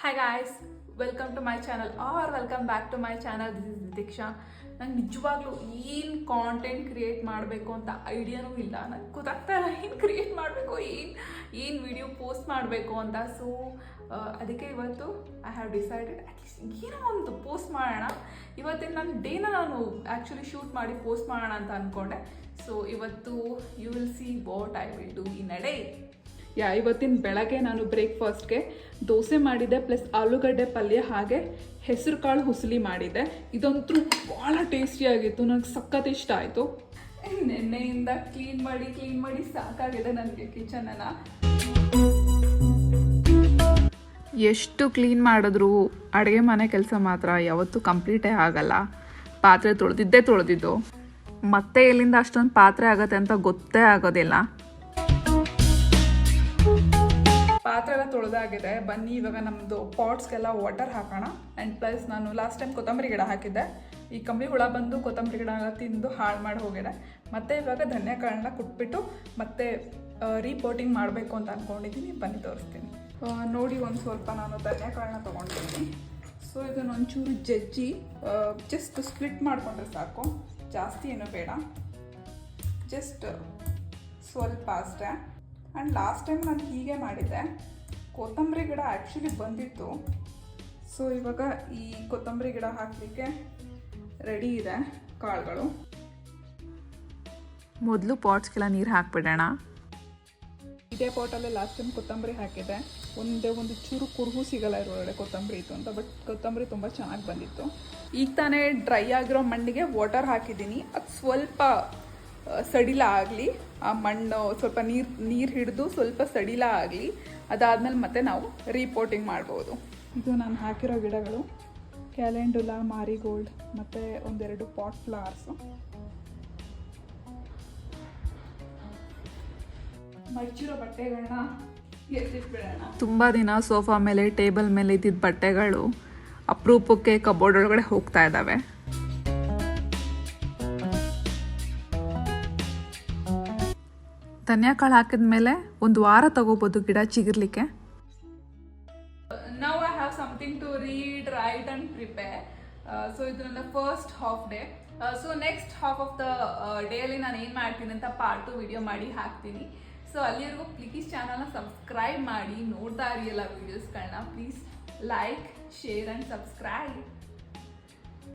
Hi guys, welcome to my channel or welcome back to my channel. This is Diksha. ನಂಗೆ ನಿಜವಾಗ್ಲೂ ಏನು content create ಮಾಡಬೇಕು ಅಂತ ಐಡಿಯಾನೂ ಇಲ್ಲ. ನಂಗೆ ಗೊತ್ತಾಗ್ತಾ ಇಲ್ಲ ಏನು ಕ್ರಿಯೇಟ್ ಮಾಡಬೇಕು, ಏನು ವಿಡಿಯೋ ಪೋಸ್ಟ್ ಮಾಡಬೇಕು ಅಂತ. ಸೊ ಅದಕ್ಕೆ ಇವತ್ತು ಐ ಹ್ಯಾವ್ ಡಿಸೈಡೆಡ್ ಅಟ್ಲೀಸ್ಟ್ ಏನೋ ಒಂದು ಪೋಸ್ಟ್ ಮಾಡೋಣ. ಇವತ್ತಿನ ನನ್ನ ಡೇನ ನಾನು ಆ್ಯಕ್ಚುಲಿ ಶೂಟ್ ಮಾಡಿ ಪೋಸ್ಟ್ ಮಾಡೋಣ ಅಂತ ಅಂದ್ಕೊಂಡೆ. ಸೊ ಇವತ್ತು you will see what I will do in a day. ಇವತ್ತಿನ ಬೆಳಗ್ಗೆ ನಾನು ಬ್ರೇಕ್ಫಾಸ್ಟ್ಗೆ ದೋಸೆ ಮಾಡಿದ್ದೆ, ಪ್ಲಸ್ ಆಲೂಗಡ್ಡೆ ಪಲ್ಯ, ಹಾಗೆ ಹೆಸರು ಕಾಳು ಹುಸಲಿ ಮಾಡಿದ್ದೆ. ಇದಂತೂ ಭಾಳ ಟೇಸ್ಟಿಯಾಗಿತ್ತು, ನನಗೆ ಸಖತ್ ಇಷ್ಟ ಆಯಿತು. ನೆನ್ನೆಯಿಂದ ಕ್ಲೀನ್ ಮಾಡಿ ಸಾಕಾಗಿದೆ ನನಗೆ ಕಿಚನನ್ನು. ಎಷ್ಟು ಕ್ಲೀನ್ ಮಾಡಿದ್ರು ಅಡುಗೆ ಮನೆ ಕೆಲಸ ಮಾತ್ರ ಯಾವತ್ತೂ ಕಂಪ್ಲೀಟೇ ಆಗಲ್ಲ. ಪಾತ್ರೆ ತೊಳೆದಿದ್ದು ಮತ್ತೆ ಎಲ್ಲಿಂದ ಅಷ್ಟೊಂದು ಪಾತ್ರೆ ಆಗುತ್ತೆ ಅಂತ ಗೊತ್ತೇ ಆಗೋದಿಲ್ಲ. ಪಾತ್ರೆ ಎಲ್ಲ ತೊಳೆದಾಗಿದೆ. ಬನ್ನಿ ಇವಾಗ ನಮ್ಮದು ಪಾಟ್ಸ್ಗೆಲ್ಲ ವಾಟರ್ ಹಾಕೋಣ. ಆ್ಯಂಡ್ ಪ್ಲಸ್ ನಾನು ಲಾಸ್ಟ್ ಟೈಮ್ ಕೊತ್ತಂಬರಿ ಗಿಡ ಹಾಕಿದ್ದೆ. ಈ ಕಂಬಳಿ ಹುಳ ಬಂದು ಕೊತ್ತಂಬರಿ ಗಿಡ ಎಲ್ಲ ತಿಂದು ಹಾಳು ಮಾಡಿ ಹೋಗಿದೆ. ಮತ್ತು ಇವಾಗ ಧನ್ಯಕಾಳನ್ನ ಕುಟ್ಬಿಟ್ಟು ಮತ್ತೆ ರೀಪೋಟಿಂಗ್ ಮಾಡಬೇಕು ಅಂತ ಅಂದ್ಕೊಂಡಿದ್ದೀನಿ. ಬನ್ನಿ ತೋರಿಸ್ತೀನಿ. ನೋಡಿ, ಒಂದು ಸ್ವಲ್ಪ ನಾನು ಧನ್ಯಕಾಳನ್ನ ತೊಗೊಂಡಿದ್ದೀನಿ. ಸೊ ಇದನ್ನು ಒಂಚೂರು ಜಜ್ಜಿ ಜಸ್ಟ್ ಸ್ಪ್ಲಿಟ್ ಮಾಡಿಕೊಂಡ್ರೆ ಸಾಕು, ಜಾಸ್ತಿ ಏನೂ ಬೇಡ, ಜಸ್ಟ್ ಸ್ವಲ್ಪ ಅಷ್ಟೇ. ಆ್ಯಂಡ್ ಲಾಸ್ಟ್ ಟೈಮ್ ನಾನು ಹೀಗೆ ಮಾಡಿದ್ದೆ. ಕೊತ್ತಂಬರಿ ಗಿಡ ಆ್ಯಕ್ಚುಲಿ ಬಂದಿತ್ತು. ಸೊ ಇವಾಗ ಈ ಕೊತ್ತಂಬರಿ ಗಿಡ ಹಾಕಲಿಕ್ಕೆ ರೆಡಿ ಇದೆ ಕಾಳುಗಳು. ಮೊದಲು ಪಾಟ್ಸ್ಗೆಲ್ಲ ನೀರು ಹಾಕ್ಬಿಡೋಣ. ಇದೇ ಪಾಟಲ್ಲೇ ಲಾಸ್ಟ್ ಟೈಮ್ ಕೊತ್ತಂಬರಿ ಹಾಕಿದ್ದೆ. ಒಂದು ಚೂರು ಕುರುಹು ಸಿಗಲ್ಲ ಇರೋಡೆ ಕೊತ್ತಂಬರಿ ಇತ್ತು ಅಂತ, ಬಟ್ ಕೊತ್ತಂಬರಿ ತುಂಬ ಚೆನ್ನಾಗಿ ಬಂದಿತ್ತು. ಈಗ ತಾನೇ ಡ್ರೈ ಆಗಿರೋ ಮಣ್ಣಿಗೆ ವಾಟರ್ ಹಾಕಿದ್ದೀನಿ. ಅದು ಸ್ವಲ್ಪ ಸಡಿಲ ಆಗಲಿ, ಆ ಮಣ್ಣು ಸ್ವಲ್ಪ ನೀರು ಹಿಡಿದು ಸ್ವಲ್ಪ ಸಡಿಲ ಆಗಲಿ. ಅದಾದಮೇಲೆ ಮತ್ತೆ ನಾವು ರೀಪೋಟಿಂಗ್ ಮಾಡ್ಬೋದು. ಇದು ನಾನು ಹಾಕಿರೋ ಗಿಡಗಳು ಕ್ಯಾಲೆಂಡುಲಾ, ಮಾರಿಗೋಲ್ಡ್ ಮತ್ತು ಒಂದೆರಡು ಪಾಟ್ ಫ್ಲವರ್ಸು. ಮಡಚಿರೋ ಬಟ್ಟೆಗಳನ್ನ ಎತ್ತಿಟ್ಬಿಡೋಣ. ತುಂಬ ದಿನ ಸೋಫಾ ಮೇಲೆ, ಟೇಬಲ್ ಮೇಲೆ ಇದ್ದಿದ್ದ ಬಟ್ಟೆಗಳು ಅಪರೂಪಕ್ಕೆ ಕಬೋರ್ಡ್ ಒಳಗಡೆ ಹೋಗ್ತಾ ಇದ್ದಾವೆ. ಧನ್ಯಕಾಳು ಹಾಕಿದ್ಮೇಲೆ ಒಂದು ವಾರ ತಗೋಬೋದು ಗಿಡ ಚಿಗಿರ್ಲಿಕ್ಕೆ. Now I have something to read, write and prepare. So ಇದು ನನ್ನ first half day. So next half of the ಡೇಯಲ್ಲಿ ನಾನು ಏನು ಮಾಡ್ತೀನಿ ಅಂತ ಪಾರ್ಟ್ 2 ವಿಡಿಯೋ ಮಾಡಿ ಹಾಕ್ತೀನಿ. ಸೊ ಅಲ್ಲಿವರೆಗೂ ಪ್ಲೀಸ್ ಚಾನಲ್ನ ಸಬ್ಸ್ಕ್ರೈಬ್ ಮಾಡಿ ನೋಡ್ತಾ ಇರಿಯಲ್ಲ ವೀಡಿಯೋಸ್ಗಳನ್ನ. Please like, share and subscribe.